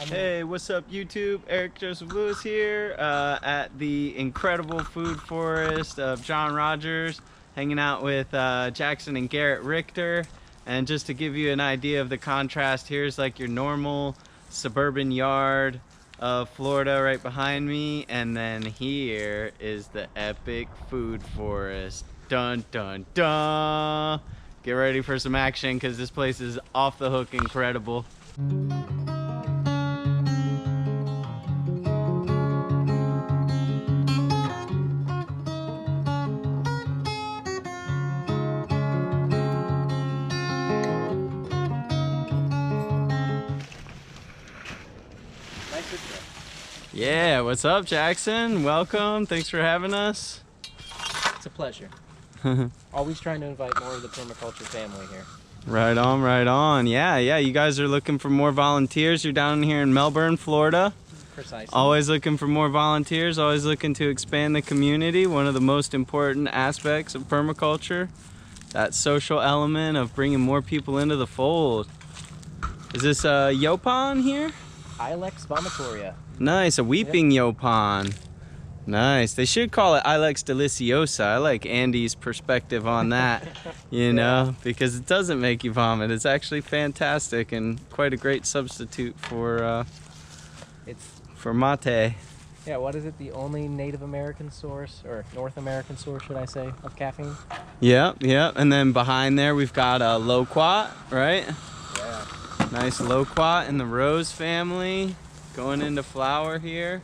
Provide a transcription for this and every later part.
Hey, what's up YouTube? Eric Joseph Lewis here at the incredible food forest of John Rogers, hanging out with Jackson and Garrett Richter. And just to give you an idea of the contrast, here's like your normal suburban yard of Florida right behind me, and then here is the epic food forest. Dun dun dun! Get ready for some action because this place is off the hook incredible. Yeah, what's up, Jackson? Welcome. Thanks for having us. It's a pleasure. Always trying to invite more of the permaculture family here. Right on, right on. Yeah, you guys are looking for more volunteers. You're down here in Melbourne, Florida. Precisely. Always looking for more volunteers, always looking to expand the community. One of the most important aspects of permaculture, that social element of bringing more people into the fold. Is this a Yopon here? Ilex vomitoria. Nice, a weeping Yopon. Nice. They should call it Ilex deliciosa. I like Andy's perspective on that, you know, because it doesn't make you vomit. It's actually fantastic and quite a great substitute for mate. Yeah, what is it? The only Native American source, or North American source, should I say, of caffeine? Yep. And then behind there we've got a loquat, right? Yeah. Nice loquat in the rose family. Going into flower here.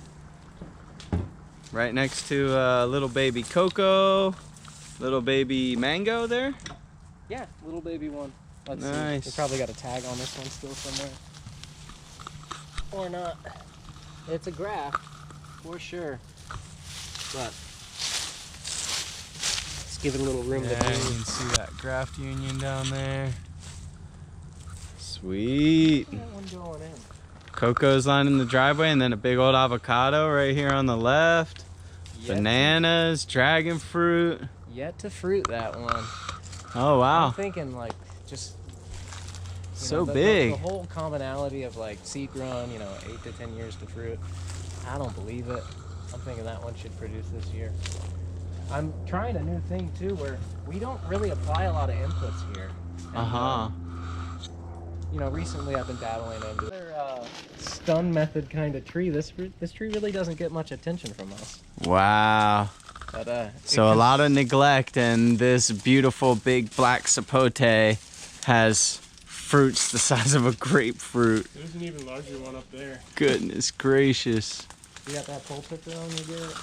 Right next to little baby cocoa, little baby mango there. Yeah, little baby one. Let's nice. see. We probably got a tag on this one still somewhere. Or not. It's a graft, for sure. But let's give it a little room to breathe. You can see that graft union down there. Sweet. That one going in. Coco's lining the driveway, and then a big old avocado right here on the left. Bananas, dragon fruit. Yet to fruit that one. Oh wow. I'm thinking like just so big. The whole commonality of like seed grown, 8 to 10 years to fruit. I don't believe it. I'm thinking that one should produce this year. I'm trying a new thing too, where we don't really apply a lot of inputs here. And, recently I've been dabbling into another stun method kind of tree. This tree really doesn't get much attention from us. Wow. But, so a lot of neglect, and this beautiful big black sapote has fruits the size of a grapefruit. There's an even larger one up there. Goodness gracious. You got that pole picker on you, Garrett?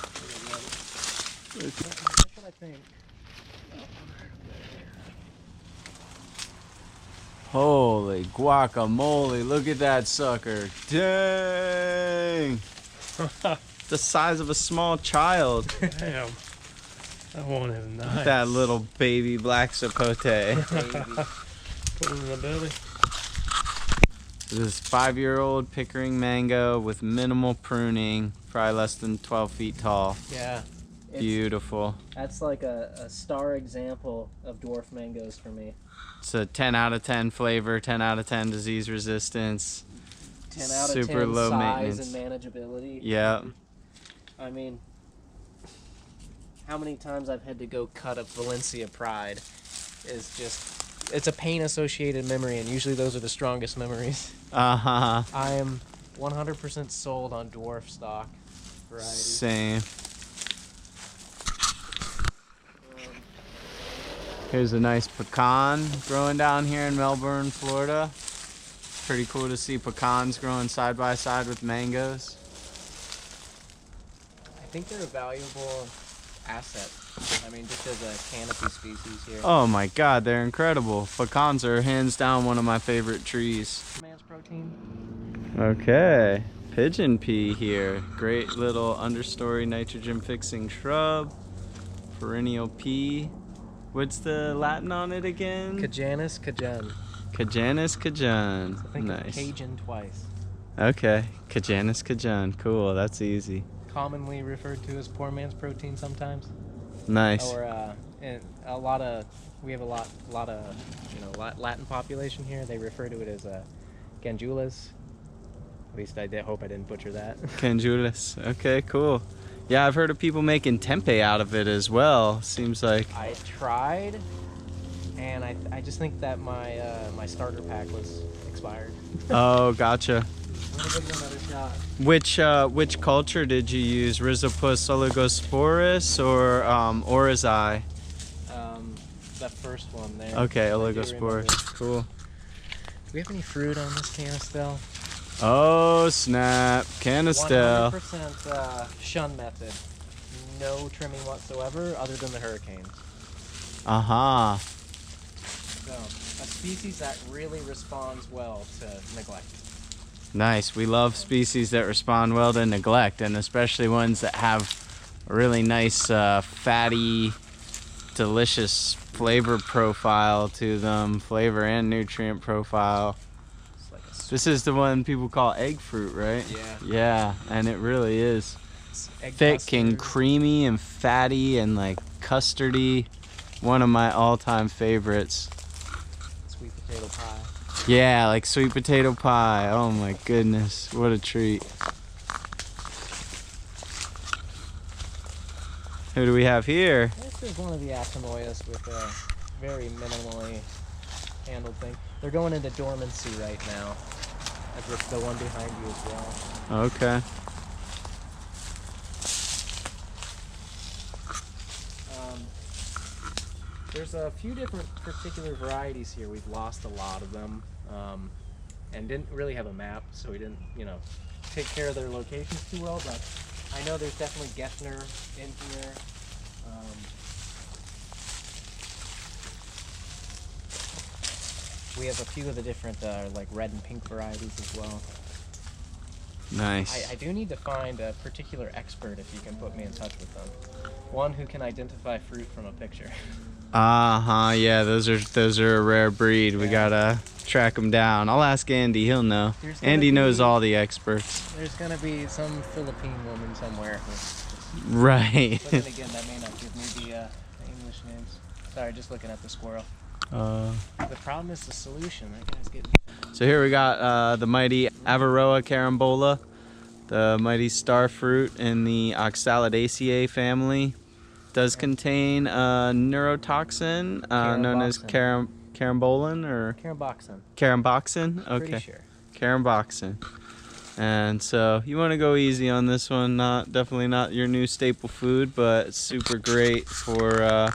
That's what I think. Holy guacamole, look at that sucker. Dang. The size of a small child. Damn. That one is nice. That little baby black sapote. Put it in the belly. This 5-year-old Pickering mango with minimal pruning, probably less than 12 feet tall. Yeah. Beautiful. That's like a star example of dwarf mangoes for me. It's a 10 out of 10 flavor, 10 out of 10 disease resistance. 10 out of super 10 low size maintenance and manageability. Yeah. I mean, how many times I've had to go cut a Valencia Pride is just, it's a pain associated memory, and usually those are the strongest memories. Uh-huh. I am 100% sold on dwarf stock varieties. Same. Here's a nice pecan growing down here in Melbourne, Florida. Pretty cool to see pecans growing side by side with mangoes. I think they're a valuable asset. I mean, just as a canopy species here. Oh my god, they're incredible. Pecans are hands down one of my favorite trees. Man's protein. Okay, pigeon pea here. Great little understory nitrogen fixing shrub. Perennial pea. What's the Latin on it again? Cajanus cajan. Cajanus cajan. I think Nice. Cajun twice. Okay, Cajanus cajan. Cool, that's easy. Commonly referred to as poor man's protein sometimes. Nice. Or we have a lot of Latin population here. They refer to it as gandulas. At least I did hope I didn't butcher that. Canjulas. Okay, cool. Yeah, I've heard of people making tempeh out of it as well. Seems like. I tried, and I just think that my my starter pack was expired. Oh, gotcha. I'm gonna give it another shot. Which culture did you use? Rhizopus oligosporus or oryzae? That first one there. Okay, I do oligosporus. remember. Cool. Do we have any fruit on this canistel? Oh snap! Canistel. 100% shun method. No trimming whatsoever, other than the hurricanes. Uh-huh. So, a species that really responds well to neglect. Nice. We love species that respond well to neglect, and especially ones that have a really nice, fatty, delicious flavor profile to them, flavor and nutrient profile. It's like a This is the one people call egg fruit, right? Yeah. Yeah, and it really is. egg Thick and custard. creamy and fatty and like custardy. One of my all-time favorites. Sweet potato pie. Yeah, like sweet potato pie. Oh my goodness, what a treat. Who do we have here? This is one of the Actimoias with a very minimally handled thing. They're going into dormancy right now. As with the one behind you as well. Okay. There's a few different particular varieties here. We've lost a lot of them, and didn't really have a map, so we didn't, take care of their locations too well. But I know there's definitely Geffner in here. We have a few of the different like red and pink varieties as well. Nice. I do need to find a particular expert if you can put me in touch with them. One who can identify fruit from a picture. Uh-huh, yeah, those are a rare breed. We Yeah. gotta track them down. I'll ask Andy, he'll know. There's gonna Andy knows be- all the experts. There's gonna be some Philippine woman somewhere. Right. But then again, that may not give me the English names. Sorry, just looking at the squirrel. The problem is the solution. That guy's getting. So here we got the mighty Avaroa carambola, the mighty star fruit in the Oxalidaceae family. Does contain a neurotoxin known as carambolin or Caramboxin. caramboxin. Okay, Pretty sure. caramboxin. And so you want to go easy on this one. Definitely not your new staple food, but it's super great for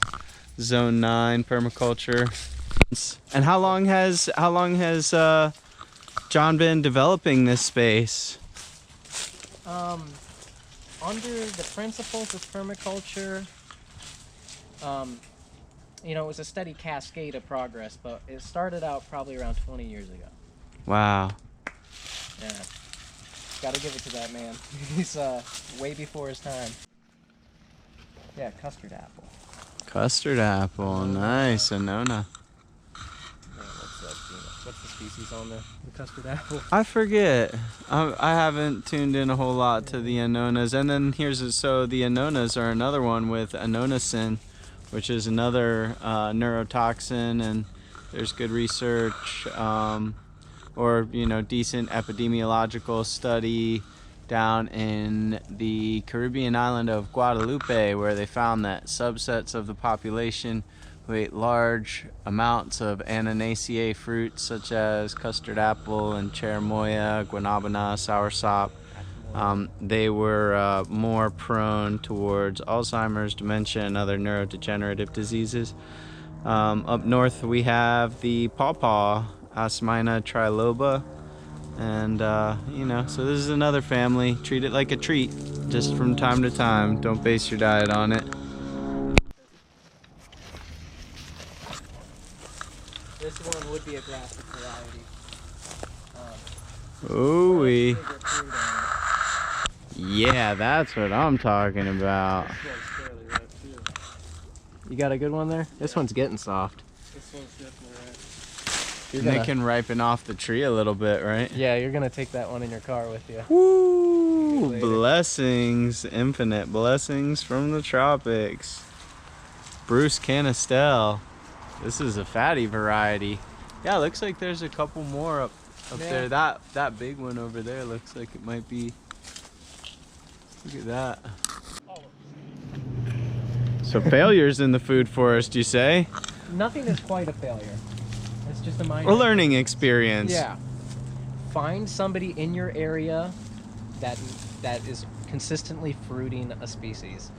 Zone 9 permaculture. And how long has John been developing this space? Under the principles of permaculture, it was a steady cascade of progress, but it started out probably around 20 years ago. Wow. Yeah. Gotta give it to that man. He's way before his time. Yeah, custard apple. Custard apple, nice, Annona. Yeah, what's the species on the custard apple? I forget. I haven't tuned in a whole lot to the Annonas. And then so the Annonas are another one with annonacin, which is another neurotoxin, and there's good research or decent epidemiological study down in the Caribbean island of Guadalupe, where they found that subsets of the population who ate large amounts of Annanaceae fruits such as custard apple and cherimoya, guanabana, soursop, they were more prone towards Alzheimer's, dementia, and other neurodegenerative diseases. Up north we have the pawpaw, Asmina triloba, and so this is another family. Treat it like a treat, just from time to time. Don't base your diet on it. This one would be a graphic variety. Ooh-wee. Bigger fruit on Yeah, that's what I'm talking about. it. This one's fairly ripe too. You got a good one there? This one's getting soft. This one's definitely right. And they can ripen off the tree a little bit, right? Yeah, you're gonna take that one in your car with you. Woo! Later. Blessings, infinite blessings from the tropics. Bruce Canistel. This is a fatty variety. Yeah, looks like there's a couple more up up Yeah. there. That big one over there looks like it might be. Look at that. So failures in the food forest, you say? Nothing is quite a failure. It's just a minor. A learning experience. Yeah. Find somebody in your area that is consistently fruiting a species.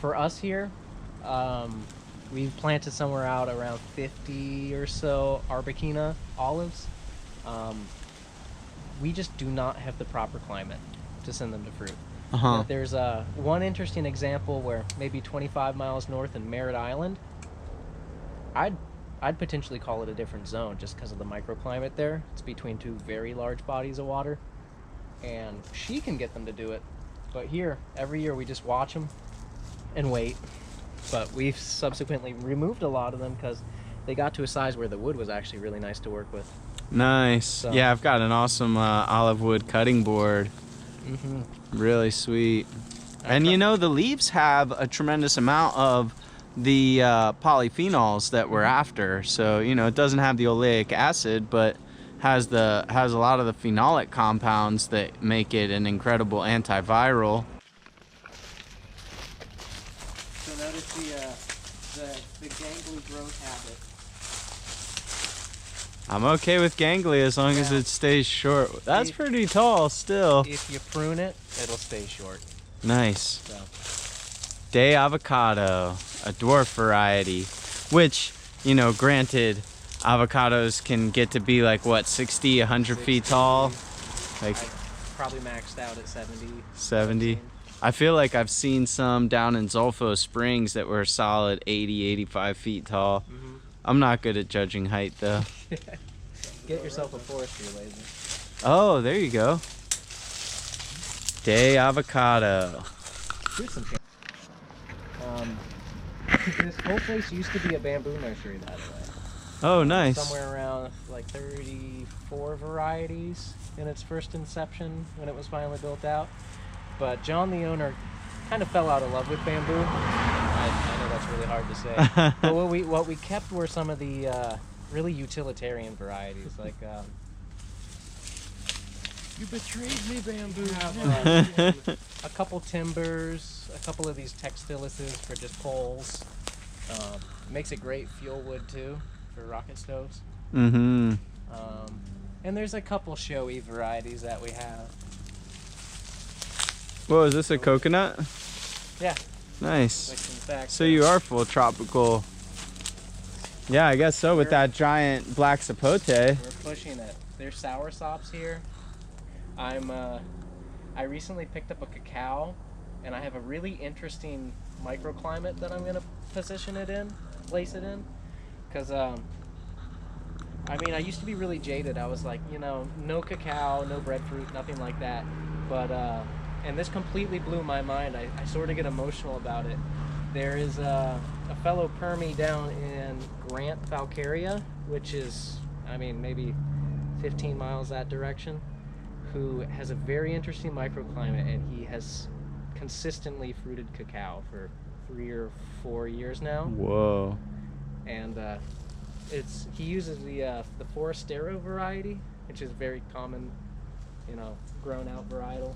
For us here, we've planted somewhere out around 50 or so Arbequina olives. We just do not have the proper climate to send them to fruit. Uh-huh. There's one interesting example where maybe 25 miles north in Merritt Island, I'd potentially call it a different zone just because of the microclimate there. It's between two very large bodies of water, and she can get them to do it. But here, every year we just watch them and wait. But we've subsequently removed a lot of them because they got to a size where the wood was actually really nice to work with. Nice. So. Yeah, I've got an awesome olive wood cutting board. Mm-hmm. Really sweet. And you know, the leaves have a tremendous amount of the polyphenols that we're after. So, you know, it doesn't have the oleic acid, but has a lot of the phenolic compounds that make it an incredible antiviral. So notice the gangly growth habit. I'm okay with gangly as long as Yeah. it stays short. That's pretty tall still. If you prune it, it'll stay short. Nice. So. Day avocado, a dwarf variety, which, you know, granted, avocados can get to be like what, 60, 100 feet tall? Like I probably maxed out at 70. 70. I feel like I've seen some down in Zolfo Springs that were solid 80, 85 feet tall. Mm-hmm. I'm not good at judging height though. Get yourself a forestry laser. Oh, there you go. Day avocado. Here's some shit. This whole place used to be a bamboo nursery, by the way. Oh, nice. Somewhere around like 34 varieties in its first inception when it was finally built out. But John, the owner, kind of fell out of love with bamboo. I know that's really hard to say. But what we kept were some of the really utilitarian varieties, like You betrayed me, bamboo. a couple timbers, a couple of these textilises for just poles. Makes a great fuel wood too for rocket stoves. Mm-hmm. And there's a couple showy varieties that we have. Whoa, is this a coconut? Yeah. Nice. Which in fact, So you are full tropical. Yeah, I guess so with that giant black sapote. we're pushing it. There's sour sops here. I recently picked up a cacao, and I have a really interesting microclimate that I'm gonna place it in, because I mean, I used to be really jaded. I was like, you know, no cacao, no breadfruit, nothing like that. But and this completely blew my mind. I sort of get emotional about it. There is a fellow Permy down in Grant, Valcaria, which is, I mean, maybe 15 miles that direction, who has a very interesting microclimate, and he has consistently fruited cacao for 3 or 4 years now. Whoa. And he uses the Forastero variety, which is very common, you know, grown out varietal.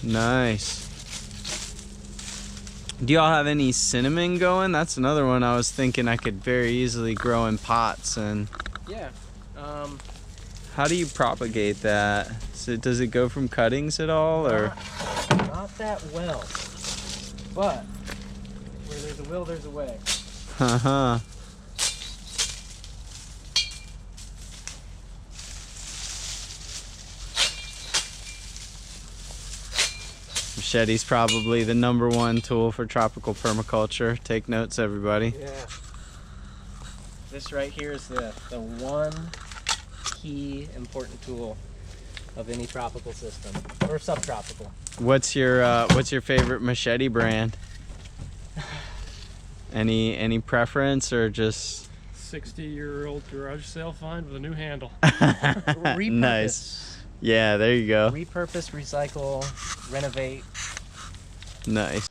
Nice. Do y'all have any cinnamon going? That's another one I was thinking I could very easily grow in pots. And Yeah. how do you propagate that? So does it go from cuttings at all, or? Not that well. But where there's a will, there's a way. Uh-huh. Machete's probably the #1 tool for tropical permaculture. Take notes, everybody. Yeah. This right here is the one key important tool of any tropical system, or subtropical. What's your favorite machete brand? Any preference, or just 60-year-old garage sale find with a new handle. Repurpose. Nice? Yeah, there you go. Repurpose, recycle, renovate. Nice.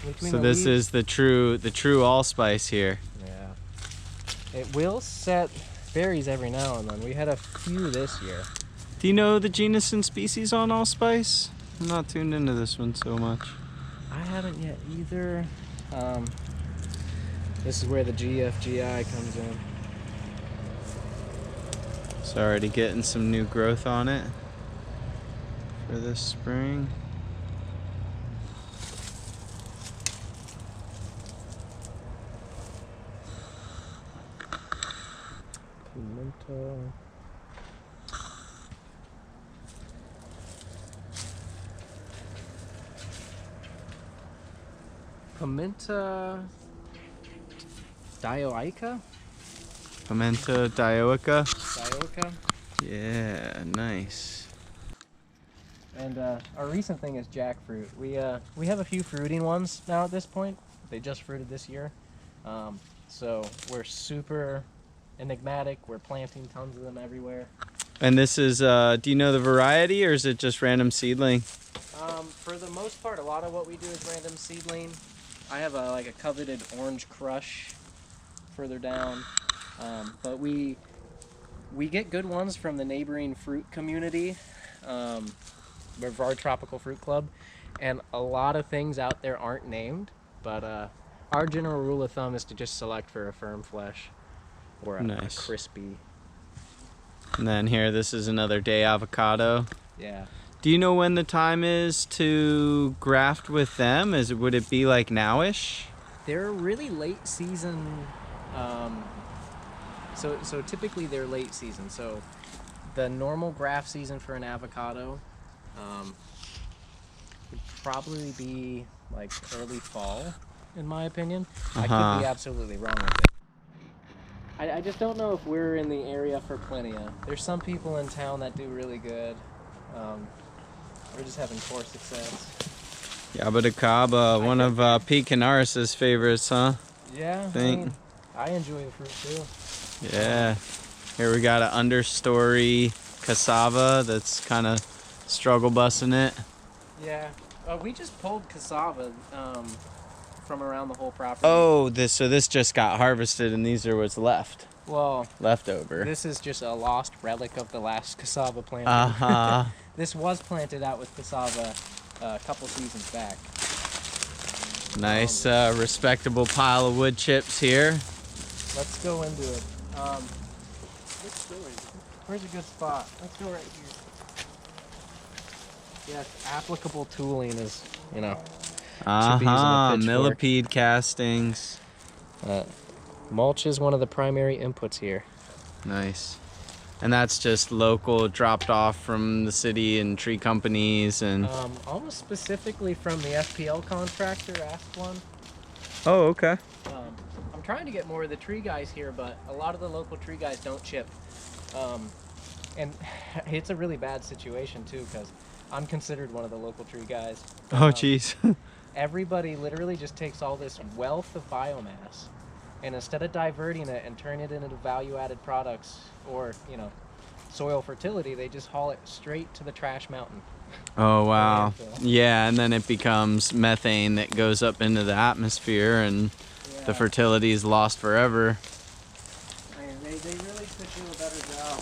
Between So the this leaves- is the true allspice here. Yeah. It will set berries every now and then. We had a few this year. Do you know the genus and species on allspice? I'm not tuned into this one so much. I haven't yet either. This is where the GFGI comes in. It's already getting some new growth on it for this spring. Pimento. Pimenta dioica? Pimenta dioica. Dioica. Yeah, nice. And our recent thing is jackfruit. We have a few fruiting ones now at this point. They just fruited this year. So we're super enigmatic. We're planting tons of them everywhere. And this is, do you know the variety or is it just random seedling? For the most part, a lot of what we do is random seedling. I have like a coveted orange crush further down. But we get good ones from the neighboring fruit community, our tropical fruit club, and a lot of things out there aren't named, but our general rule of thumb is to just select for a firm flesh or a Nice. crispy. And then here, this is another day avocado. Yeah. Do you know when the time is to graft with them? Would it be like nowish? They're really late season. So typically they're late season. So the normal graft season for an avocado would probably be like early fall, in my opinion. I could be absolutely wrong with it. I just don't know if we're in the area for Plenia. There's some people in town that do really good. We're just having poor success. Yabba de Caba, one of Pete Canaris's favorites, huh? Yeah, I enjoy the fruit too. Yeah. Here we got an understory cassava that's kind of struggle busting it. Yeah. We just pulled cassava from around the whole property. Oh, so this just got harvested and these are what's left. Well, Leftover. this is just a lost relic of the last cassava planting. Uh-huh. This was planted out with cassava a couple seasons back. Nice, respectable pile of wood chips here. Let's go into it. Where's a good spot? Let's go right here. Yes, applicable tooling is, should be using a pitchfork. Millipede castings. Mulch is one of the primary inputs here. Nice. And that's just local, dropped off from the city and tree companies and... Almost specifically from the FPL contractor, asked one. Oh, okay. I'm trying to get more of the tree guys here, but a lot of the local tree guys don't chip. And it's a really bad situation too, because I'm considered one of the local tree guys. Oh, jeez. Everybody literally just takes all this wealth of biomass, and instead of diverting it and turning it into value-added products or, soil fertility, they just haul it straight to the trash mountain. Oh, wow. Yeah, and then it becomes methane that goes up into the atmosphere and the fertility is lost forever. They really could do a better job.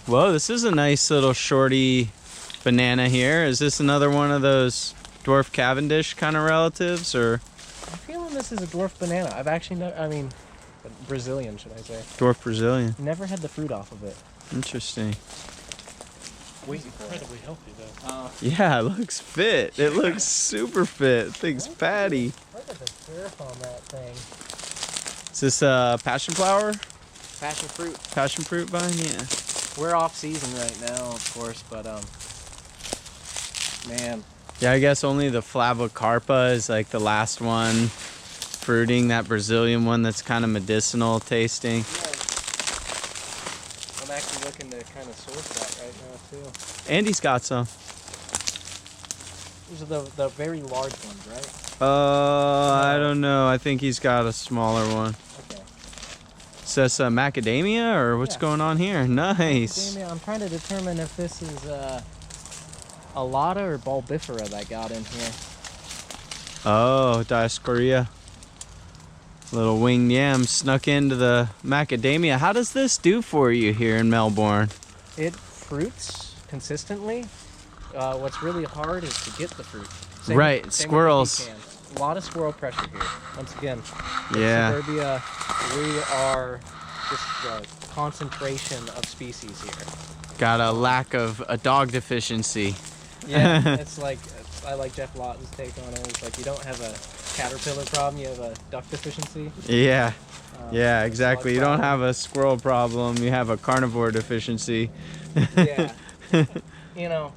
Whoa, this is a nice little shorty banana here. Is this another one of those dwarf Cavendish kind of relatives, or? I'm feeling this is a dwarf banana. I've actually Brazilian, should I say. Dwarf Brazilian. Never had the fruit off of it. Interesting. It's incredibly healthy though. Yeah, it looks fit. It looks super fit. Thing's fatty. Look at the surf on that thing. Is this passion flower? Passion fruit. Passion fruit vine? Yeah. We're off season right now, of course, but man. Yeah, I guess only the Flavocarpa is like the last one fruiting, that Brazilian one that's kind of medicinal tasting. Yeah. I'm actually looking to kind of source that right now too. Andy's got some. These are the very large ones, right? I don't know. I think he's got a smaller one. Okay. Is this macadamia or what's going on here? Nice. Macadamia. I'm trying to determine if this is Alata or Bulbifera that got in here. Oh, Dioscorea. Little winged yam snuck into the macadamia. How does this do for you here in Melbourne? It fruits consistently. What's really hard is to get the fruit. Same Right, with the squirrels. pecan. A lot of squirrel pressure here. Once again, in Yeah. suburbia, we are just the concentration of species here. Got a lack of a dog deficiency. Yeah, it's like, I like Jeff Lawton's take on it. It's like you don't have a caterpillar problem, you have a duck deficiency. Yeah. Yeah, Slug exactly. You don't problem. have a squirrel problem, you have a carnivore deficiency. Yeah. You know,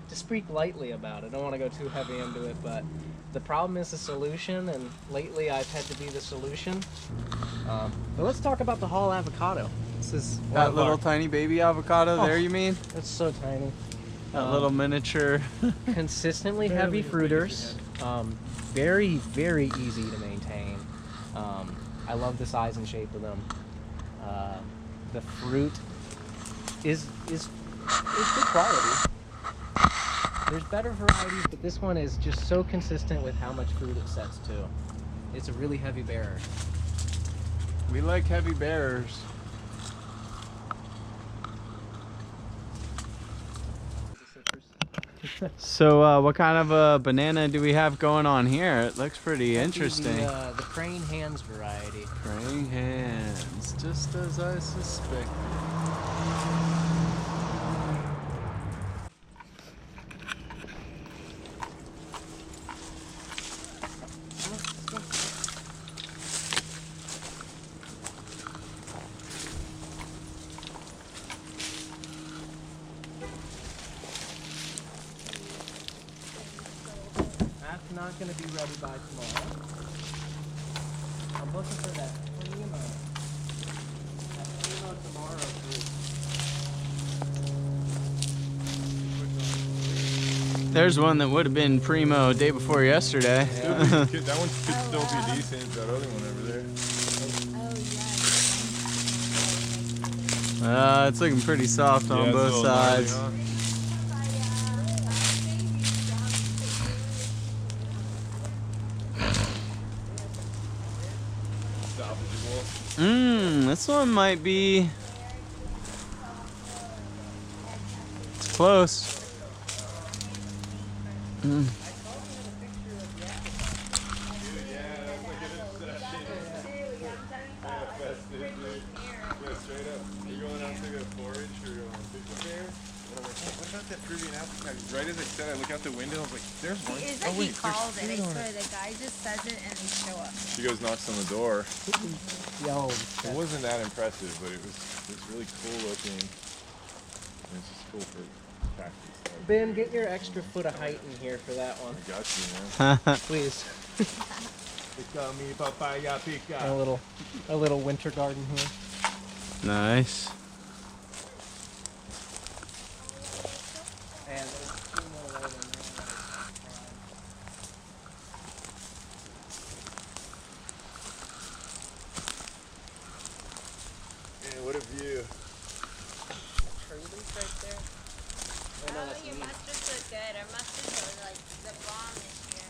to speak lightly about it, I don't want to go too heavy into it, but the problem is the solution, and lately I've had to be the solution. But let's talk about the Hall avocado. This is one That of little our- tiny baby avocado there, you mean? It's so tiny. That little miniature. Consistently heavy fruiters. Very, very easy to maintain. I love the size and shape of them. The fruit is good quality. There's better varieties, but this one is just so consistent with how much fruit it sets to. It's a really heavy bearer. We like heavy bearers. So what kind of a banana do we have going on here? It looks pretty That'd be interesting. The praying hands variety. Praying hands, just as I suspected. That's not going to be ready by tomorrow. I'm looking for that primo. That primo tomorrow fruit. There's one that would have been primo day before yesterday. That one could still be decent. That other one over there. It's looking pretty soft on Yeah, it's a both little gnarly, sides. huh? Salvageable. This one might be. It's close. Straight up. You're going out to go forage for fish bear? And I'm like, hey, what about that Peruvian apple? Right as I said, I look out the window, I was like, there's one. It's Oh, like wait, he there's calls it. I two on swear, the guy just says it and they show up. She goes, knocks on the door. Yo, It wasn't that impressive, but it was really cool looking. And it's just cool for cactus. Ben, get your extra foot of height in here for that one, I got you, man. please. They call me papaya pica. A little winter garden here. Nice. And there's two more right in there. Man, what a view. Trudy's right there. Oh, no, that's your me. mustards look good. Our mustards are like the bomb this year.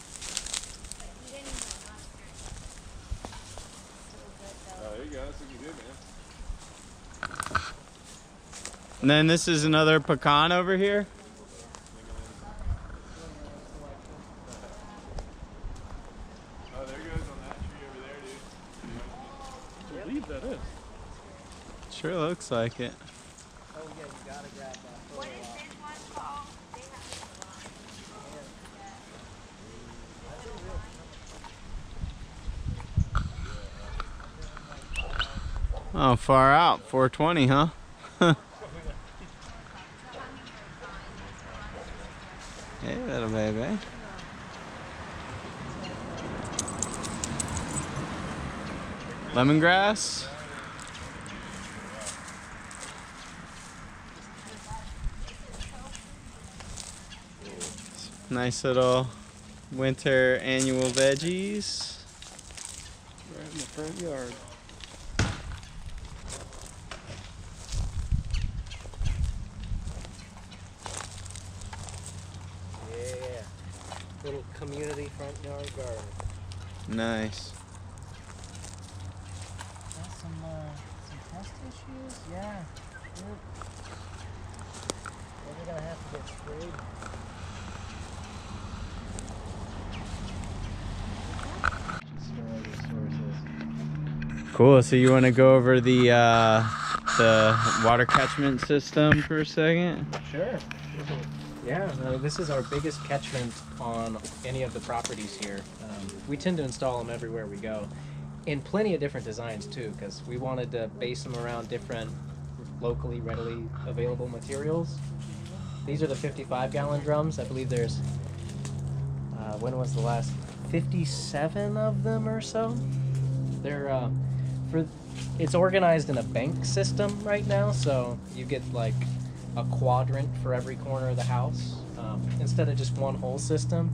But he didn't even want mustard. Still good though. Oh, there you go. That's looking good, man. And then this is another pecan over here. Oh, there goes on that tree over there, dude. I believe that is. Sure looks like it. Oh, yeah, you gotta grab that. What is this one called? They have Oh, far out. 420, huh? Hey, little baby. Lemongrass. Nice little winter annual veggies. Right in the front yard. Yeah. Little community front yard garden. Nice. issues? Yeah. Well, we're gonna have to get sprayed. Cool. So you want to go over the water catchment system for a second? Sure. Yeah, this is our biggest catchment on any of the properties here. We tend to install them everywhere we go, in plenty of different designs too, because we wanted to base them around different locally readily available materials. These are the 55-gallon drums. I believe there's, when was the last? 57 of them or so. They're it's organized in a bank system right now, so you get like a quadrant for every corner of the house instead of just one whole system.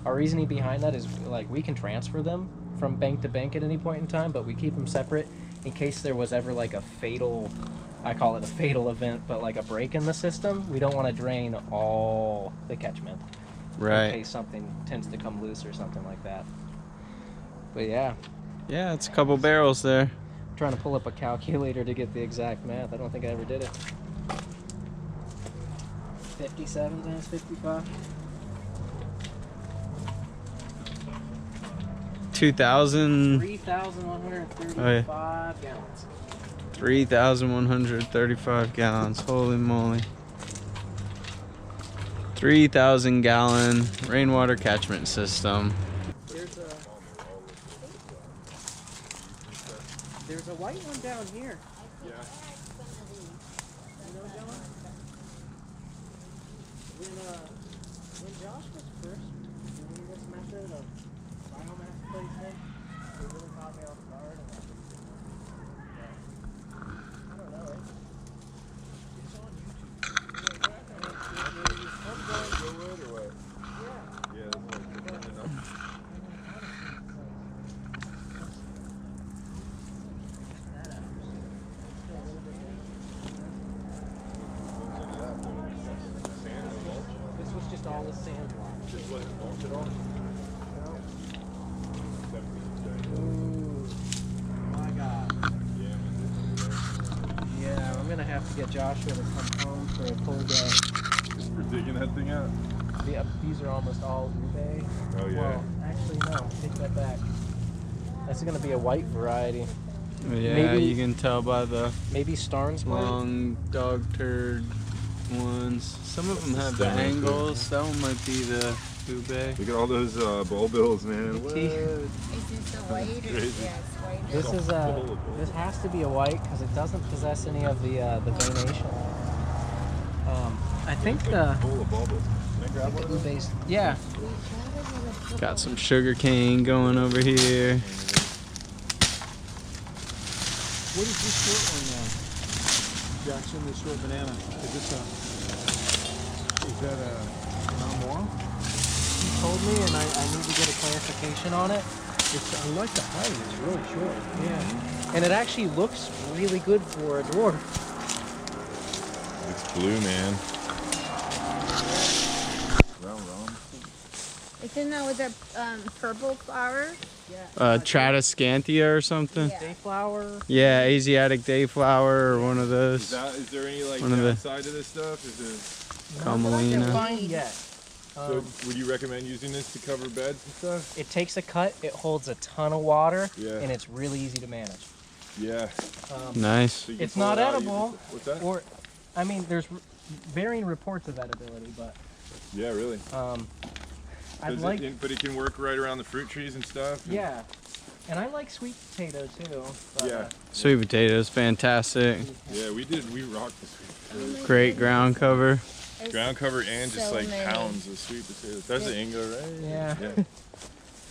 Our reasoning behind that is like we can transfer them from bank to bank at any point in time, but we keep them separate in case there was ever like a fatal, I call it a fatal event, but like a break in the system. We don't want to drain all the catchment Right. in case something tends to come loose or something like that. But yeah, Yeah, it's a couple barrels there. I'm trying to pull up a calculator to get the exact math. I don't think I ever did it. 57 times 55. 2,000. 3,135 gallons. 3,135 gallons. Holy moly. 3,000 gallon rainwater catchment system. There's a white one down here. Yeah. You know, John? When Josh was first doing this method of biomass placement, it really caught me off guard. And I don't know. It's on YouTube. Yeah, that's like good enough. This was just all the sand block. Just let it mulch it all. Ooh, my God. Yeah, I'm gonna have to get Joshua to come home for a full day. Just for digging that thing out. These are almost all ube. Oh yeah. Well, actually no, take that back. That's gonna be a white variety. Yeah, Maybe- you can tell by the Maybe Starnes white. long dog turd ones. Some of them have the Stem is good. angles. That one might be the ube. Look at all those bulbills, man. What? Is Is this a white or Crazy. yeah, it's white? This is this has to be a white because it doesn't possess any of the veination. I think the Full of bulbils. Can I grab one of those? ube's, yeah. Got some sugar cane going over here. What is this short one now? Jackson, this short banana. Is that a Namor? He told me, and I need to get a clarification on it. I like the height. It's really short. Yeah. And it actually looks really good for a dwarf. It's blue, man. Round. Isn't that with the purple flower? Tradescantia or something. Yeah. Dayflower. Yeah, Asiatic dayflower or one of those. Is there any like One of the- downside to this stuff? Is it? Camelina. Fine yet. So would you recommend using this to cover beds and stuff? It takes a cut, it holds a ton of water, Yeah. and it's really easy to manage. Yeah. Nice. So you can It's pull not it out, edible, What's that? or, I mean, there's varying reports of edibility, but Yeah, really. I'd Does like, but it can work right around the fruit trees and stuff. and- yeah, and I like sweet potato too. But, Yeah. Sweet potatoes, fantastic. Yeah, we rocked this week. Great ground cover. There's Ground cover and just so like many. pounds of sweet potatoes. That's the Ingo, right? Yeah.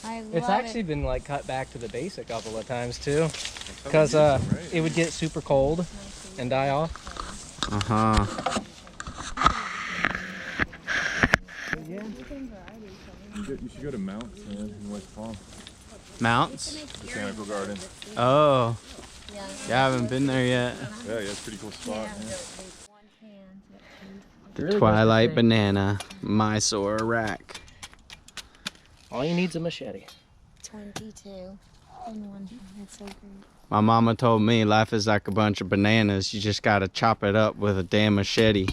I love It's actually it. been like cut back to the base a couple of times too, That's how because we use them, right? it would get super cold and die off. Uh-huh. But yeah. You should go to Mounts, man, in West Palm. Mounts? Botanical Garden. Oh, Yeah. yeah, I haven't been there yet. Yeah, it's a pretty cool spot. Yeah. Yeah. One hand. Twilight banana, Mysore rack. All you need's a machete. 22 in one hand. That's so great. My mama told me life is like a bunch of bananas. You just gotta chop it up with a damn machete.